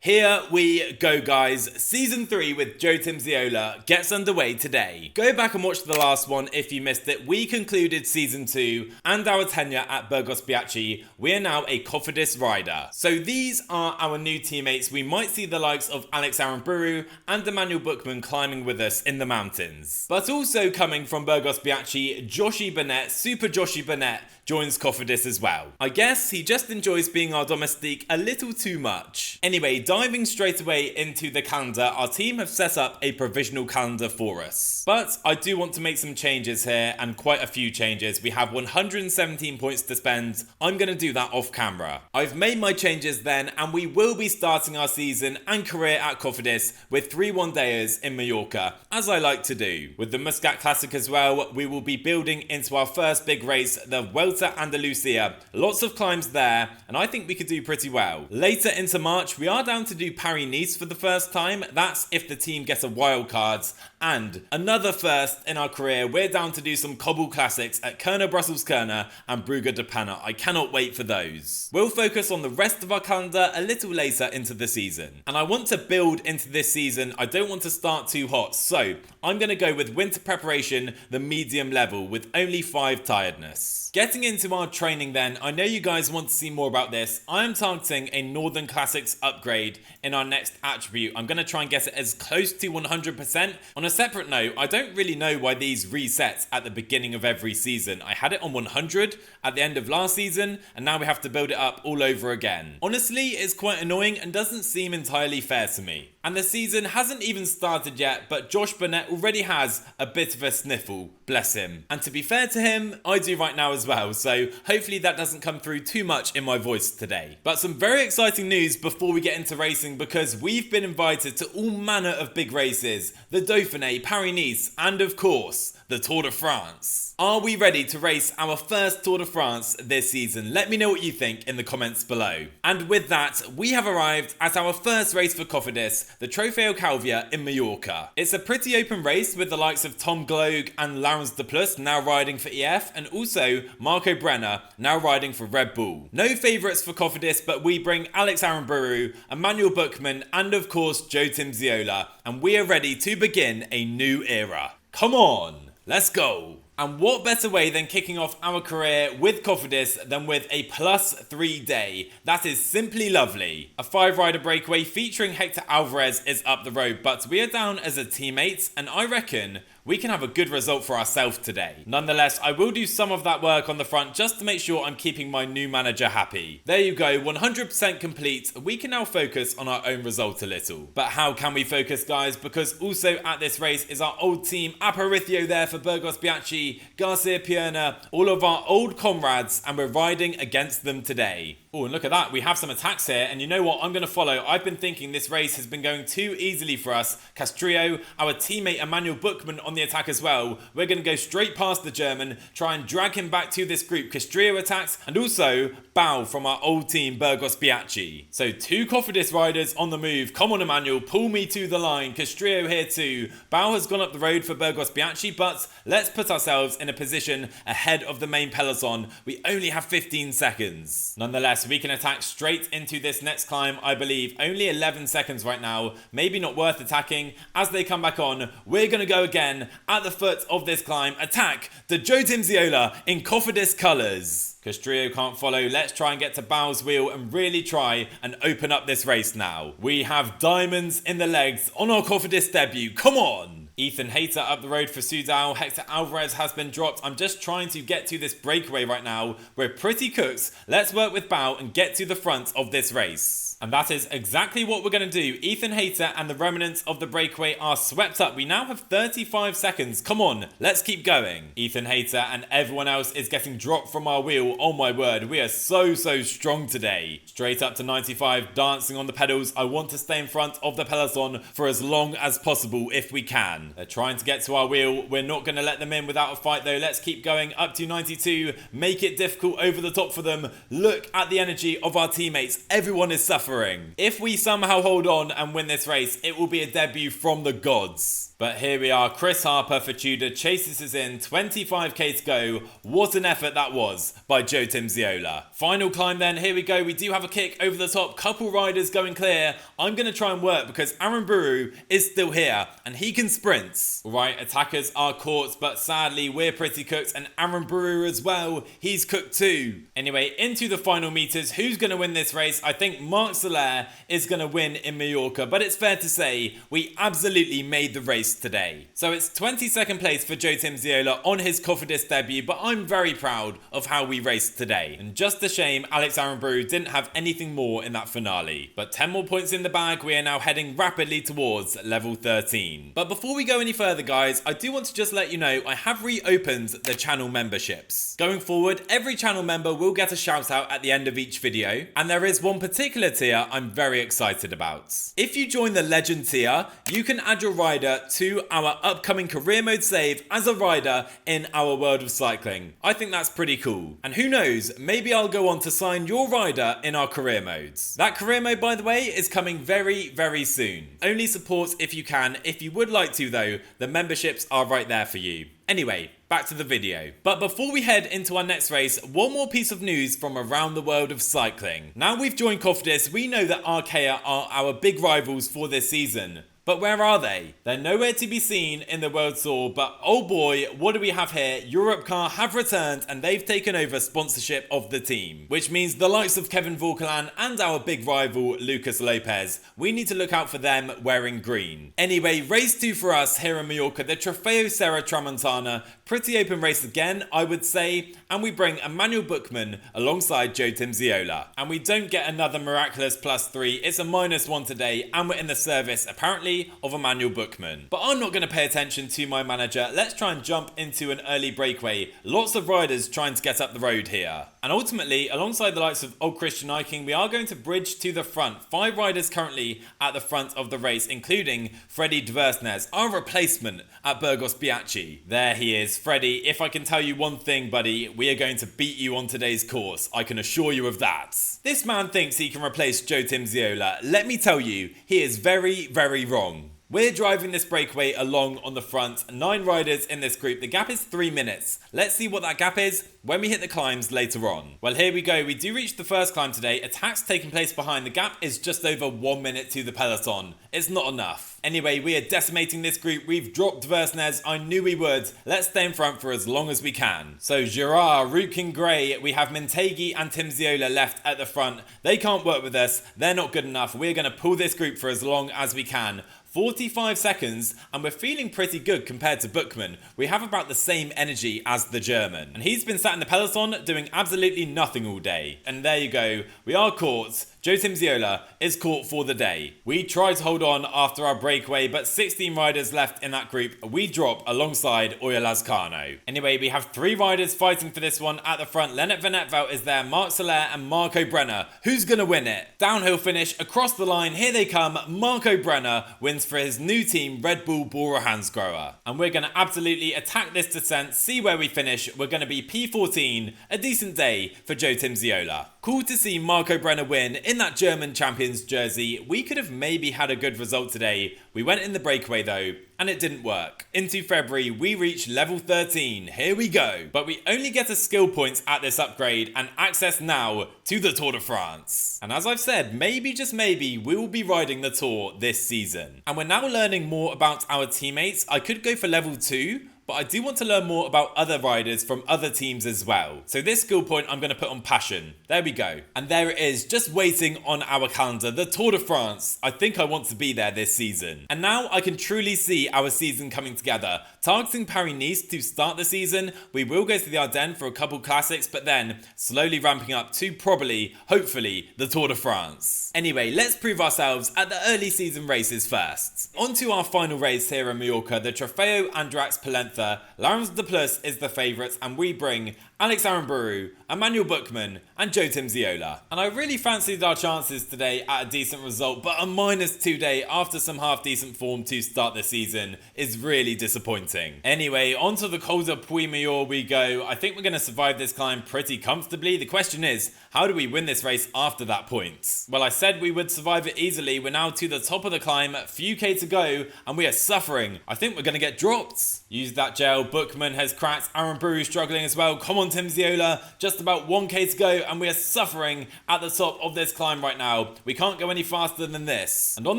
Here we go, guys. Season 3 with Joe Timmsiola gets underway today. Go back and watch the last one if you missed it. We concluded Season 2 and our tenure at Burgos Biachi. We are now a Cofidis rider. So these are our new teammates. We might see the likes of Alex Aramburu and Emmanuel Bookman climbing with us in the mountains. But also coming from Burgos Biachi, Joshy Burnett, Super Joshy Burnett, joins Cofidis as well. I guess he just enjoys being our domestique a little too much. Anyway, diving straight away into the calendar, our team have set up a provisional calendar for us. But I do want to make some changes here, and quite a few changes. We have 117 points to spend. I'm going to do that off camera. I've made my changes then, and we will be starting our season and career at Cofidis with 3 one-dayers in Mallorca, as I like to do. With the Muscat Classic as well, we will be building into our first big race, the Vuelta Andalucía. Lots of climbs there, and I think we could do pretty well. Later into March, we are down to do Paris-Nice for the first time. That's if the team gets a wild card. And another first in our career, we're down to do some cobble classics at Kerner Brussels Kerner and Brugge de Panne. I cannot wait for those. We'll focus on the rest of our calendar a little later into the season. And I want to build into this season. I don't want to start too hot. So I'm going to go with winter preparation, the medium level, with only 5 tiredness. Getting into our training then, I know you guys want to see more about this. I am targeting a Northern Classics upgrade in our next attribute. I'm going to try and get it as close to 100%. On a separate note, I don't really know why these reset at the beginning of every season. I had it on 100 at the end of last season, and now we have to build it up all over again. Honestly, it's quite annoying and doesn't seem entirely fair to me. And the season hasn't even started yet, but Josh Burnett already has a bit of a sniffle, bless him. And to be fair to him, I do right now as well, so hopefully that doesn't come through too much in my voice today. But some very exciting news before we get into racing, because we've been invited to all manner of big races, the Dauphiné, Paris-Nice, and of course, the Tour de France. Are we ready to race our first Tour de France this season? Let me know what you think in the comments below. And with that, we have arrived at our first race for Cofidis, the Trofeo Calvia in Mallorca. It's a pretty open race with the likes of Tom Gloag and Laurens de Plus now riding for EF, and also Marco Brenner now riding for Red Bull. No favourites for Cofidis, but we bring Alex Aramburu, Emmanuel Bookman, and of course Joe Timmsiola, and we are ready to begin a new era. Come on, let's go. And what better way than kicking off our career with Cofidis than with a +3 day? That is simply lovely. A 5-rider breakaway featuring Hector Alvarez is up the road, but we are down as a teammate, and I reckon we can have a good result for ourselves today. Nonetheless, I will do some of that work on the front just to make sure I'm keeping my new manager happy. There you go, 100% complete. We can now focus on our own result a little. But how can we focus, guys? Because also at this race is our old team, Aparicio there for Burgos Biachi, Garcia Pierna, all of our old comrades, and we're riding against them today. Oh, and look at that, we have some attacks here, and you know what, I'm going to follow. I've been thinking this race has been going too easily for us. Castrillo, our teammate Emmanuel Bookman on the attack as well. We're going to go straight past the German, try and drag him back to this group. Castrillo attacks, and also Bao from our old team Burgos Biachi. So 2 Cofidis riders on the move. Come on, Emmanuel, pull me to the line. Castrillo here too. Bao has gone up the road for Burgos Biachi, but let's put ourselves in a position ahead of the main peloton. We only have 15 seconds. Nonetheless, we can attack straight into this next climb, I believe. Only 11 seconds right now. Maybe not worth attacking. As they come back on, we're going to go again at the foot of this climb. Attack the Joe Timmsiola in Cofidis colours. Castrillo can't follow. Let's try and get to Bao's wheel and really try and open up this race now. We have diamonds in the legs on our Cofidis debut. Come on! Ethan Hayter up the road for Sudal. Hector Alvarez has been dropped. I'm just trying to get to this breakaway right now. We're pretty cooked. Let's work with Bao and get to the front of this race. And that is exactly what we're going to do. Ethan Hayter and the remnants of the breakaway are swept up. We now have 35 seconds. Come on, let's keep going. Ethan Hayter and everyone else is getting dropped from our wheel. Oh my word, we are so strong today. Straight up to 95, dancing on the pedals. I want to stay in front of the peloton for as long as possible if we can. They're trying to get to our wheel. We're not going to let them in without a fight though. Let's keep going up to 92. Make it difficult over the top for them. Look at the energy of our teammates. Everyone is suffering. suffering. If we somehow hold on and win this race, it will be a debut from the gods. But here we are, Chris Harper for Tudor chases us in, 25k to go. What an effort that was by Joe Timmsiola. Final climb then, here we go. We do have a kick over the top, couple riders going clear. I'm going to try and work because Aaron Buru is still here and he can sprint. Right, attackers are caught, but sadly we're pretty cooked and Aaron Buru as well. He's cooked too. Anyway, into the final meters. Who's going to win this race? I think Marc Soler is going to win in Mallorca, but it's fair to say we absolutely made the race today. So it's 22nd place for Joe Timmsiola on his Cofidis debut, but I'm very proud of how we raced today. And just a shame Alex Aramburu didn't have anything more in that finale. But 10 more points in the bag, we are now heading rapidly towards level 13. But before we go any further guys, I do want to just let you know I have reopened the channel memberships. Going forward, every channel member will get a shout out at the end of each video, and there is one particular tier I'm very excited about. If you join the Legend tier, you can add your rider to our upcoming career mode save as a rider in our world of cycling. I think that's pretty cool. And who knows, maybe I'll go on to sign your rider in our career modes. That career mode, by the way, is coming very, very soon. Only support if you can. If you would like to though, the memberships are right there for you. Anyway, back to the video. But before we head into our next race, one more piece of news from around the world of cycling. Now we've joined Cofidis, we know that Arkea are our big rivals for this season. But where are they? They're nowhere to be seen in the World Tour, but oh boy, what do we have here? Europcar have returned and they've taken over sponsorship of the team, which means the likes of Kevin Vauquelin and our big rival Lucas Lopes, we need to look out for them wearing green. Anyway, race 2 for us here in Mallorca, the Trofeo Serra Tramuntana, pretty open race again, I would say, and we bring Emmanuel Buchmann alongside Joe Timmsiola. And we don't get another miraculous +3, it's a -1 today, and we're in the service, apparently, of Emmanuel Buchmann. But I'm not going to pay attention to my manager. Let's try and jump into an early breakaway. Lots of riders trying to get up the road here. And ultimately, alongside the likes of old Christian Eiking, we are going to bridge to the front. 5 riders currently at the front of the race, including Freddie Dversnes, our replacement at Burgos Biachi. There he is. Freddie, if I can tell you one thing, buddy, we are going to beat you on today's course. I can assure you of that. This man thinks he can replace Joe Timmsiola. Let me tell you, he is very, very wrong. We're driving this breakaway along on the front, 9 riders in this group. The gap is 3 minutes. Let's see what that gap is when we hit the climbs later on. Well, here we go. We do reach the first climb today. Attacks taking place behind. The gap is just over 1 minute to the peloton. It's not enough. Anyway, we are decimating this group. We've dropped Dversnes. I knew we would. Let's stay in front for as long as we can. So Girard, Rukin Gray, we have Mintegi and Timmsiola left at the front. They can't work with us. They're not good enough. We're going to pull this group for as long as we can. 45 seconds, and we're feeling pretty good compared to Buchmann. We have about the same energy as the German. And he's been sat in the peloton doing absolutely nothing all day. And there you go, we are caught. Joe Timmsiola is caught for the day. We tried to hold on after our breakaway, but 16 riders left in that group. We drop alongside Oya Lazcano. Anyway, we have 3 riders fighting for this one at the front. Lennart van Etveld is there, Marc Soler and Marco Brenner. Who's going to win it? Downhill finish across the line. Here they come. Marco Brenner wins for his new team, Red Bull Bora Hansgrohe. And we're going to absolutely attack this descent, see where we finish. We're going to be P14, a decent day for Joe Timmsiola. Cool to see Marco Brenner win in that German champions jersey. We could have maybe had a good result today. We went in the breakaway though, and it didn't work. Into February, we reach level 13. Here we go. But we only get a skill points at this upgrade and access now to the Tour de France. And as I've said, maybe, just maybe, we will be riding the Tour this season. And we're now learning more about our teammates. I could go for level 2, but I do want to learn more about other riders from other teams as well. So this skill point I'm going to put on passion. There we go. And there it is, just waiting on our calendar, the Tour de France. I think I want to be there this season. And now I can truly see our season coming together. Targeting Paris-Nice to start the season, we will go to the Ardennes for a couple classics, but then slowly ramping up to probably, hopefully, the Tour de France. Anyway, let's prove ourselves at the early season races first. On to our final race here in Mallorca, the Trofeo Andratx-Pollença. Laurens de Plus is the favourite, and we bring Alex Aramburu, Emmanuel Buchmann and Joe Timmsiola. And I really fancied our chances today at a decent result, but a -2 day after some half-decent form to start the season is really disappointing. Anyway, onto the Col de Puigmayor we go. I think we're going to survive this climb pretty comfortably. The question is, how do we win this race after that point? Well, I said we would survive it easily. We're now to the top of the climb, a few K to go, and we are suffering. I think we're going to get dropped. Use that gel. Buchmann has cracked. Aramburu struggling as well. Come on, Timmsiola. Just about 1K to go, and we are suffering at the top of this climb right now. We can't go any faster than this. And on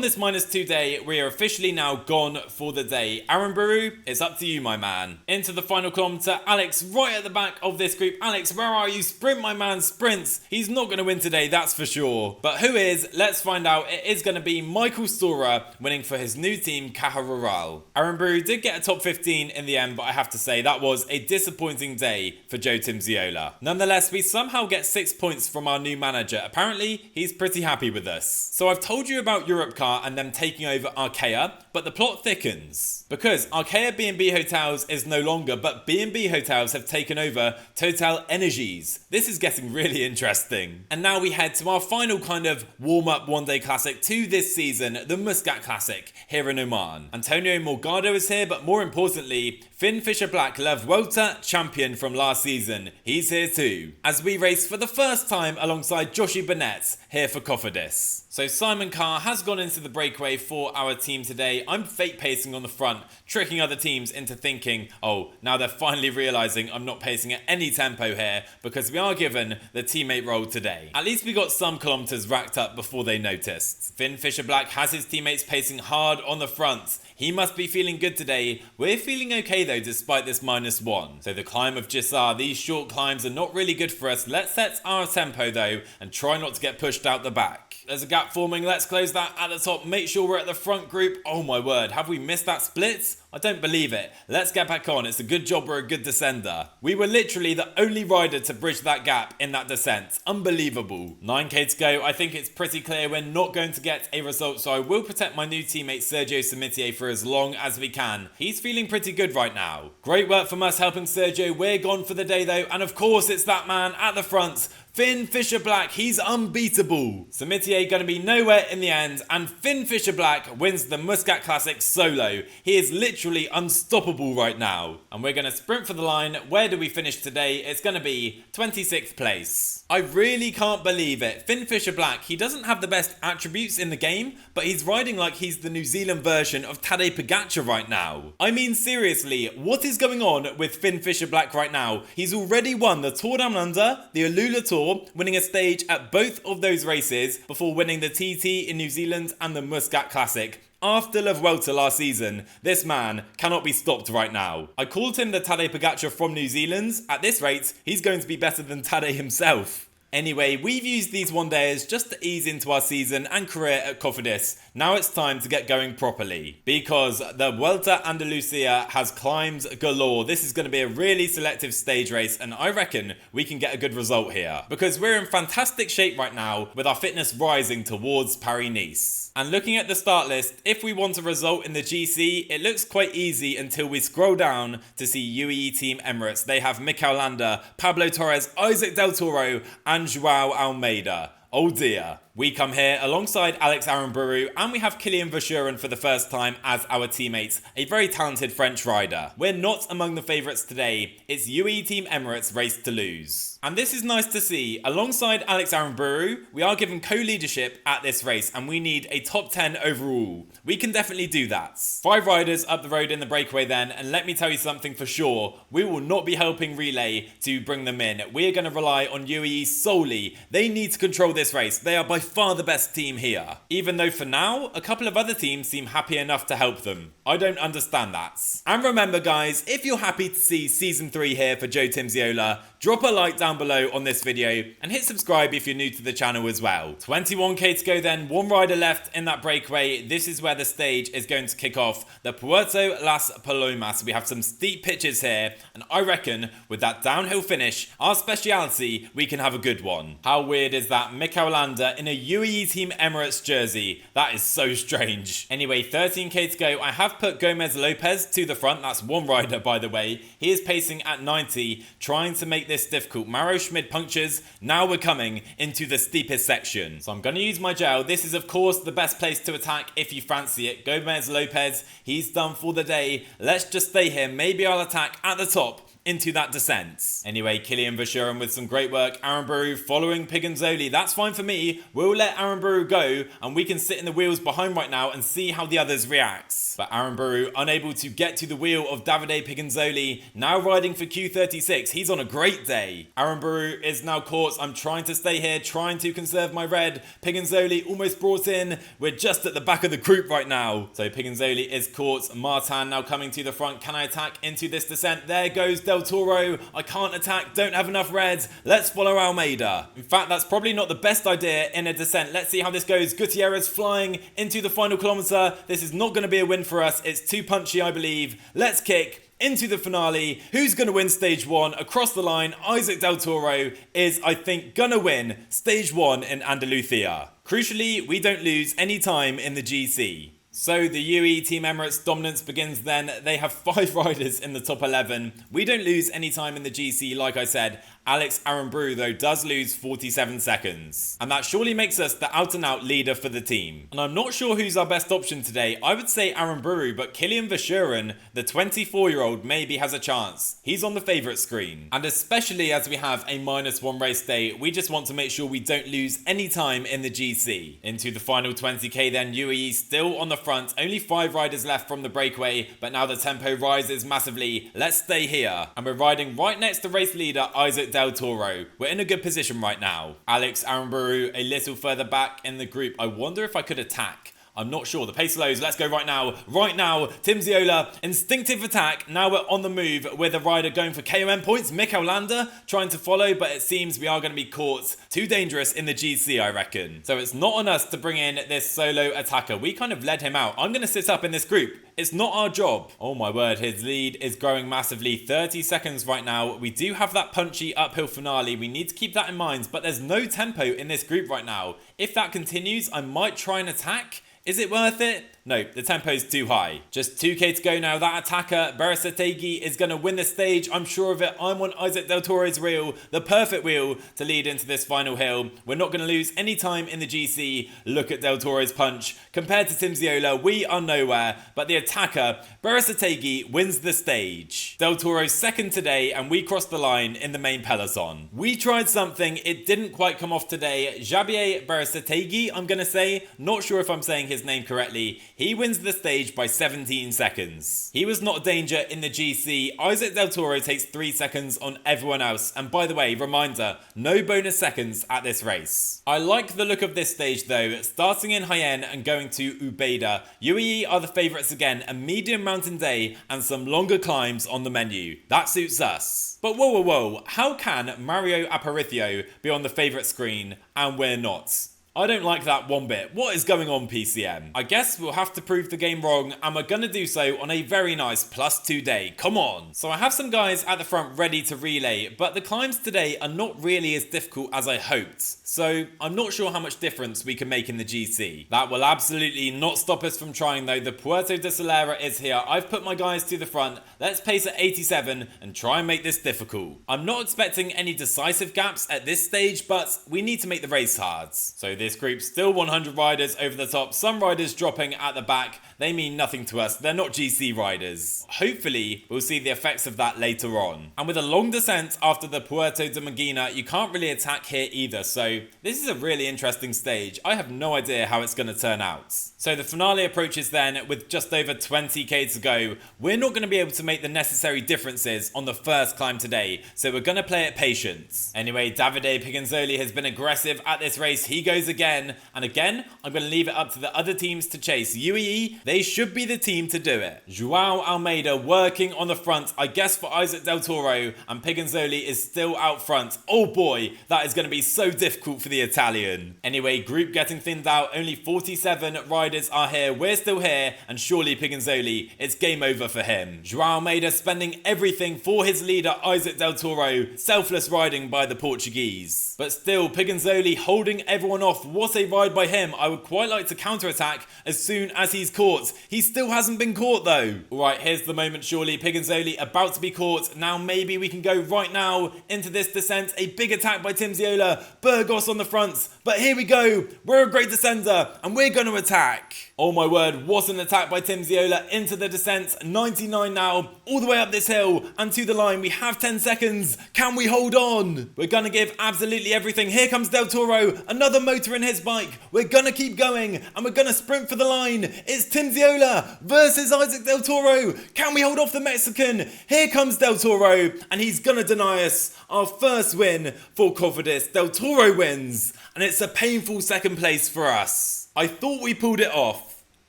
this -2 day, we are officially now gone for the day. Aramburu, it's up to you, my man. Into the final kilometre. Alex right at the back of this group. Alex, where are you? Sprint, my man, sprints. He's not going to win today, that's for sure. But who is? Let's find out. It is going to be Michael Storer winning for his new team, Caja Rural. Aramburu did get a top 15 in the end, but I have to say that was a disappointing day for Joe Timmsiola. Nonetheless, we somehow get 6 points from our new manager. Apparently, he's pretty happy with us. So I've told you about Europcar and them taking over Arkea, but the plot thickens. Because Arkea B&B Hotels is no longer, but B&B Hotels have taken over Total Energies. This is getting really interesting. And now we head to our final kind of warm-up one-day classic to this season, the Muscat Classic here in Oman. Antonio Morgado is here, but more importantly, Finn Fisher-Black, La Vuelta champion from last season. He's here too, as we race for the first time alongside Joshi Burnett here for Cofidis. So Simon Carr has gone into the breakaway for our team today. I'm fake pacing on the front, tricking other teams into thinking, oh, now they're finally realising I'm not pacing at any tempo here because we are given the teammate role today. At least we got some kilometres racked up before they noticed. Finn Fisher-Black has his teammates pacing hard on the front. He must be feeling good today. We're feeling okay though, despite this -1. So the climb of Jissar, these short climbs are not really good for us. Let's set our tempo though and try not to get pushed out the back. There's a gap forming. Let's close that at the top. Make sure we're at the front group. Oh my word, have we missed that split? I don't believe it. Let's get back on. It's a good job we're a good descender. We were literally the only rider to bridge that gap in that descent. Unbelievable. 9K to go. I think it's pretty clear we're not going to get a result, so I will protect my new teammate Sergio Samitier for as long as we can. He's feeling pretty good right now. Great work from us helping Sergio. We're gone for the day though, and of course it's that man at the front, Finn Fisher-Black. He's unbeatable. Samitier going to be nowhere in the end, and Finn Fisher-Black wins the Muscat Classic solo. He is literally unstoppable right now. And we're going to sprint for the line. Where do we finish today? It's going to be 26th place. I really can't believe it. Finn Fisher-Black, he doesn't have the best attributes in the game, but he's riding like he's the New Zealand version of Tadej Pogacar right now. I mean, seriously, what is going on with Finn Fisher-Black right now? He's already won the Tour Down Under, the Alula Tour, winning a stage at both of those races before winning the TT in New Zealand and the Muscat Classic. After La Vuelta last season, this man cannot be stopped right now. I called him the Tadej Pogacar from New Zealand. At this rate, he's going to be better than Tadej himself. Anyway, we've used these one-dayers just to ease into our season and career at Cofidis. Now it's time to get going properly, because the Vuelta Andalucía has climbs galore. This is going to be a really selective stage race, and I reckon we can get a good result here, because we're in fantastic shape right now with our fitness rising towards Paris-Nice. And looking at the start list, if we want a result in the GC, it looks quite easy until we scroll down to see UAE Team Emirates. They have Mikel Landa, Pablo Torres, Isaac Del Toro and Joao Almeida. Oh dear. We come here alongside Alex Aramburu, and we have Kylian Verschuren for the first time as our teammates, a very talented French rider. We're not among the favourites today. It's UAE Team Emirates race to lose. And this is nice to see. Alongside Alex Aramburu, we are given co-leadership at this race, and we need a top 10 overall. We can definitely do that. 5 riders up the road in the breakaway then, and let me tell you something for sure. We will not be helping Relay to bring them in. We are going to rely on UAE solely. They need to control this race. They are by far the best team here. Even though for now, a couple of other teams seem happy enough to help them. I don't understand that. And remember guys, if you're happy to see Season 3 here for Joe Timmsiola, drop a like down below on this video and hit subscribe if you're new to the channel as well. 21k to go then, 1 rider left in that breakaway. This is where the stage is going to kick off, the Puerto Las Palomas. We have some steep pitches here, and I reckon with that downhill finish, our speciality, we can have a good one. How weird is that? Mikel Landa in a a UAE Team Emirates jersey. That is so strange. Anyway, 13k to go. I have put Gomez Lopes to the front. That's one rider, by the way. He is pacing at 90, trying to make this difficult. Maro Schmid punctures. Now we're coming into the steepest section. So I'm going to use my gel. This is, of course, the best place to attack if you fancy it. Gomez Lopes, he's done for the day. Let's just stay here. Maybe I'll attack at the top into that descent. Anyway, Kilian Verschuren with some great work. Aaron Baru following Piganzoli. That's fine for me. We'll let Aaron Baru go and we can sit in the wheels behind right now and see how the others react. But Aaron Baru unable to get to the wheel of Davide Piganzoli, now riding for Q36. He's on a great day. Aaron Baru is now caught. I'm trying to stay here, trying to conserve my red. Piganzoli almost brought in. We're just at the back of the group right now. So Piganzoli is caught. Martin now coming to the front. Can I attack into this descent? There goes Del Toro. I can't attack, don't have enough reds. Let's follow Almeida. In fact, that's probably not the best idea in a descent. Let's see how this goes. Gutierrez flying into the final kilometre. This is not going to be a win for us. It's too punchy, I believe. Let's kick into the finale. Who's going to win stage 1? Across the line, Isaac Del Toro is, I think, going to win stage 1 in Andalucía. Crucially, we don't lose any time in the GC. So the UAE Team Emirates dominance begins then. They have 5 riders in the top 11. We don't lose any time in the GC, like I said. Alex Arambrou, though, does lose 47 seconds. And that surely makes us the out-and-out leader for the team. And I'm not sure who's our best option today. I would say Arambrou, but Kilian Verschuren, the 24-year-old, maybe has a chance. He's on the favourite screen. And especially as we have a -1 race day, we just want to make sure we don't lose any time in the GC. Into the final 20k then, UAE still on the front. Only 5 riders left from the breakaway, but now the tempo rises massively. Let's stay here. And we're riding right next to race leader Isaac Del Toro. We're in a good position right now. Alex Arambrou a little further back in the group. I wonder if I could attack. I'm not sure. The pace lows. Let's go right now. Right now, Timmsiola, instinctive attack. Now we're on the move with a rider going for KOM points. Mikel Landa trying to follow, but it seems we are going to be caught. Too dangerous in the GC, I reckon. So it's not on us to bring in this solo attacker. We kind of led him out. I'm going to sit up in this group. It's not our job. Oh my word, his lead is growing massively. 30 seconds right now. We do have that punchy uphill finale. We need to keep that in mind, but there's no tempo in this group right now. If that continues, I might try and attack. Is it worth it? No, the tempo's too high. Just 2k to go now. That attacker, Berasategui, is going to win the stage. I'm sure of it. I'm on Isaac Del Toro's wheel, the perfect wheel to lead into this final hill. We're not going to lose any time in the GC. Look at Del Toro's punch. Compared to Timmsiola, we are nowhere. But the attacker, Berasategui, wins the stage. Del Toro's second today, and we crossed the line in the main peloton. We tried something. It didn't quite come off today. Javier Berasategui, I'm going to say. Not sure if I'm saying his name correctly. He wins the stage by 17 seconds. He was not a danger in the GC. Isaac Del Toro takes 3 seconds on everyone else. And by the way, reminder, no bonus seconds at this race. I like the look of this stage though. Starting in Jaén and going to Ubeda. UAE are the favourites again. A medium mountain day and some longer climbs on the menu. That suits us. But whoa. How can Mario Aparicio be on the favourite screen and we're not? I don't like that one bit. What is going on, PCM? I guess we'll have to prove the game wrong, and we're gonna do so on a very nice +2 day. Come on. So I have some guys at the front ready to relay, but the climbs today are not really as difficult as I hoped. So I'm not sure how much difference we can make in the GC. That will absolutely not stop us from trying though. The Puerto de Solera is here. I've put my guys to the front. Let's pace at 87 and try and make this difficult. I'm not expecting any decisive gaps at this stage, but we need to make the race hard. So this group still 100 riders over the top. Some riders dropping at the back. They mean nothing to us. They're not GC riders. Hopefully, we'll see the effects of that later on. And with a long descent after the Puerto de Magina, you can't really attack here either. So this is a really interesting stage. I have no idea how it's going to turn out. So the finale approaches then with just over 20k to go. We're not going to be able to make the necessary differences on the first climb today. So we're going to play it patient. Anyway, Davide Piganzoli has been aggressive at this race. He goes again. And again, I'm going to leave it up to the other teams to chase. UAE, they should be the team to do it. Joao Almeida working on the front, I guess for Isaac Del Toro, and Piganzoli is still out front. Oh boy, that is going to be so difficult for the Italian. Anyway, group getting thinned out, only 47 riders riders are here, we're still here, and surely Pignanzoli, it's game over for him. João Almeida spending everything for his leader Isaac Del Toro, selfless riding by the Portuguese. But still, Pignanzoli holding everyone off. What a ride by him. I would quite like to counter-attack as soon as he's caught. He still hasn't been caught though. Alright, here's the moment surely. Pignanzoli about to be caught. Now maybe we can go right now into this descent. A big attack by Timmsiola. Burgos on the front. But here we go. We're a great descender and we're going to attack. Oh my word, what an attack by Timmsiola into the descent. 99 now, all the way up this hill and to the line. We have 10 seconds. Can we hold on? We're going to give absolutely everything. Here comes Del Toro, another motor in his bike. We're going to keep going and we're going to sprint for the line. It's Timmsiola versus Isaac Del Toro. Can we hold off the Mexican? Here comes Del Toro and he's going to deny us our first win for Cofidis. Del Toro wins and it's a painful second place for us. I thought we pulled it off.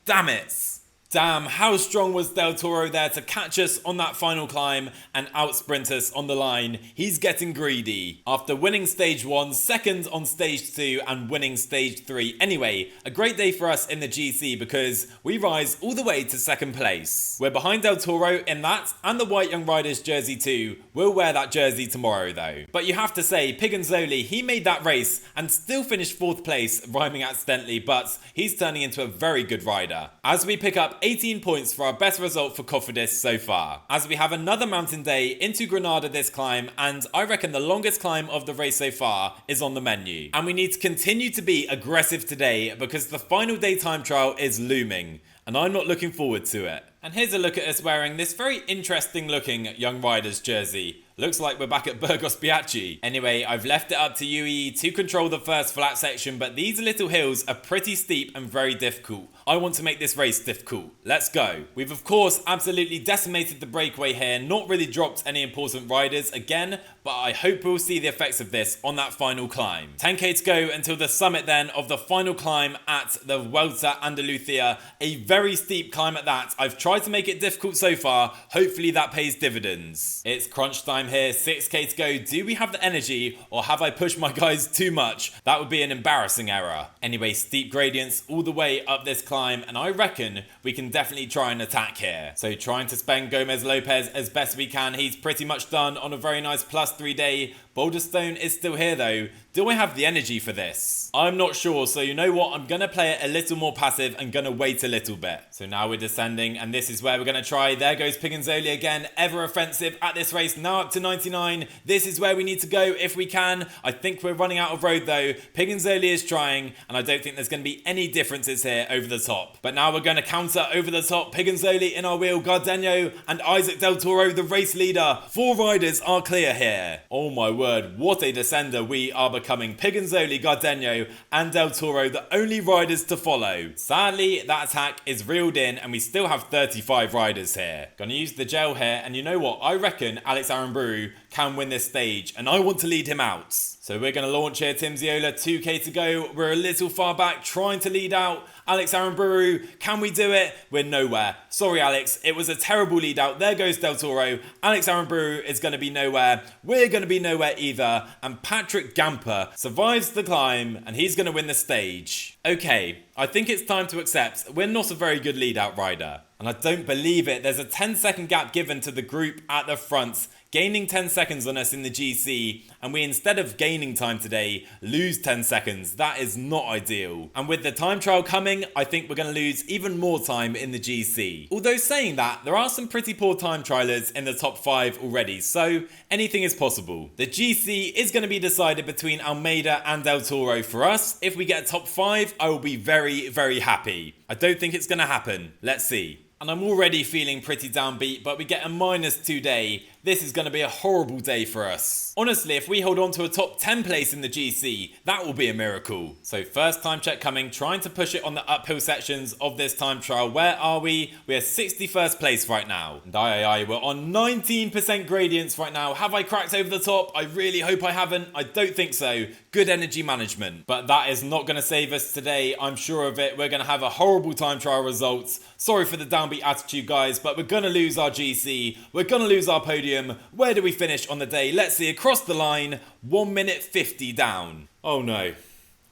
Damn it. Damn, how strong was Del Toro there to catch us on that final climb and out-sprint us on the line. He's getting greedy. After winning stage 1, second on stage 2 and winning stage 3. Anyway, a great day for us in the GC because we rise all the way to second place. We're behind Del Toro in that and the White Young Riders jersey too. We'll wear that jersey tomorrow though. But you have to say, Pignanzoli, he made that race and still finished 4th place, rhyming accidentally, but he's turning into a very good rider. As we pick up 18 points for our best result for Cofidis so far, as we have another mountain day into Granada this climb, and I reckon the longest climb of the race so far is on the menu. And we need to continue to be aggressive today because the final day time trial is looming, and I'm not looking forward to it. And here's a look at us wearing this very interesting looking Young Riders jersey. Looks like we're back at Burgos Piachi. Anyway, I've left it up to UAE to control the first flat section, but these little hills are pretty steep and very difficult. I want to make this race difficult. Let's go. We've of course absolutely decimated the breakaway here, not really dropped any important riders again, but I hope we'll see the effects of this on that final climb. 10k to go until the summit then of the final climb at the Vuelta Andalucía. A very steep climb at that. I've tried to make it difficult so far. Hopefully that pays dividends. It's crunch time here, 6k to go. Do we have the energy or have I pushed my guys too much? That would be an embarrassing error. Anyway, steep gradients all the way up this climb and I reckon we can definitely try and attack here. So trying to spend Gomez Lopez as best we can. He's pretty much done on a very nice +3 day. Boulderstone is still here though. Do I have the energy for this? I'm not sure, so you know what? I'm going to play it a little more passive and going to wait a little bit. So now we're descending and this is where we're going to try. There goes Pignanzoli again, ever offensive at this race, now up to 99. This is where we need to go if we can. I think we're running out of road though. Pignanzoli is trying and I don't think there's going to be any differences here over the top. But now we're going to counter over the top. Pignanzoli in our wheel, Gardeno and Isaac Del Toro, the race leader. 4 riders are clear here. Oh my word, what a descender we are becoming. Pignanzoli, Gardeno and Del Toro, the only riders to follow. Sadly, that attack is reeled in and we still have 35 riders here. Gonna use the gel here and you know what? I reckon Alex Aramburu can win this stage and I want to lead him out. So we're going to launch here, Timmsiola, 2k to go. We're a little far back, trying to lead out. Alex Aramburu, can we do it? We're nowhere. Sorry, Alex. It was a terrible lead out. There goes Del Toro. Alex Aramburu is going to be nowhere. We're going to be nowhere either. And Patrick Gamper survives the climb and he's going to win the stage. Okay, I think it's time to accept we're not a very good lead out rider. And I don't believe it. There's a 10-second gap given to the group at the front, gaining 10 seconds on us in the GC, and we, instead of gaining time today, lose 10 seconds. That is not ideal. And with the time trial coming, I think we're going to lose even more time in the GC. Although saying that, there are some pretty poor time trialers in the top 5 already, so anything is possible. The GC is going to be decided between Almeida and Del Toro. For us, if we get top 5, I will be very, very happy. I don't think it's going to happen. Let's see. And I'm already feeling pretty downbeat, but we get a -2 day. This is going to be a horrible day for us. Honestly, if we hold on to a top 10 place in the GC, that will be a miracle. So first time check coming, trying to push it on the uphill sections of this time trial. Where are we? We're 61st place right now. And we're on 19% gradients right now. Have I cracked over the top? I really hope I haven't. I don't think so. Good energy management. But that is not going to save us today. I'm sure of it. We're going to have a horrible time trial results. Sorry for the downbeat attitude, guys, but we're going to lose our GC. We're going to lose our podium. Where do we finish on the day? Let's see. Across the line, 1 minute 50 down. Oh no.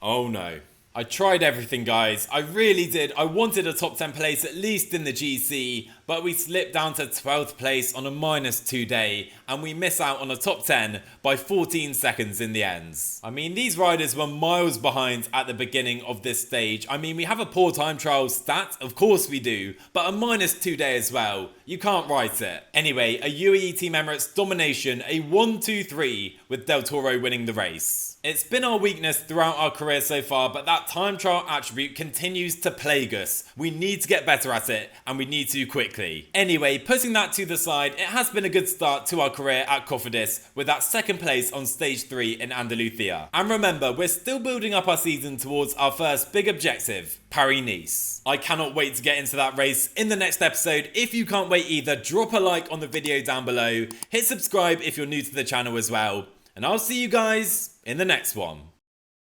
Oh no. I tried everything, guys. I really did. I wanted a top 10 place at least in the GC, but we slipped down to 12th place on a -2 day, and we miss out on a top 10 by 14 seconds in the end. I mean, these riders were miles behind at the beginning of this stage. I mean, we have a poor time trial stat, of course we do, but a -2 day as well. You can't write it. Anyway, a UAE Team Emirates domination, a 1-2-3 with Del Toro winning the race. It's been our weakness throughout our career so far, but that time trial attribute continues to plague us. We need to get better at it, and we need to quickly. Anyway, putting that to the side, it has been a good start to our career at Cofidis with that second place on stage 3 in Andalucía. And remember, we're still building up our season towards our first big objective, Paris-Nice. I cannot wait to get into that race in the next episode. If you can't wait either, drop a like on the video down below, hit subscribe if you're new to the channel as well, and I'll see you guys in the next one.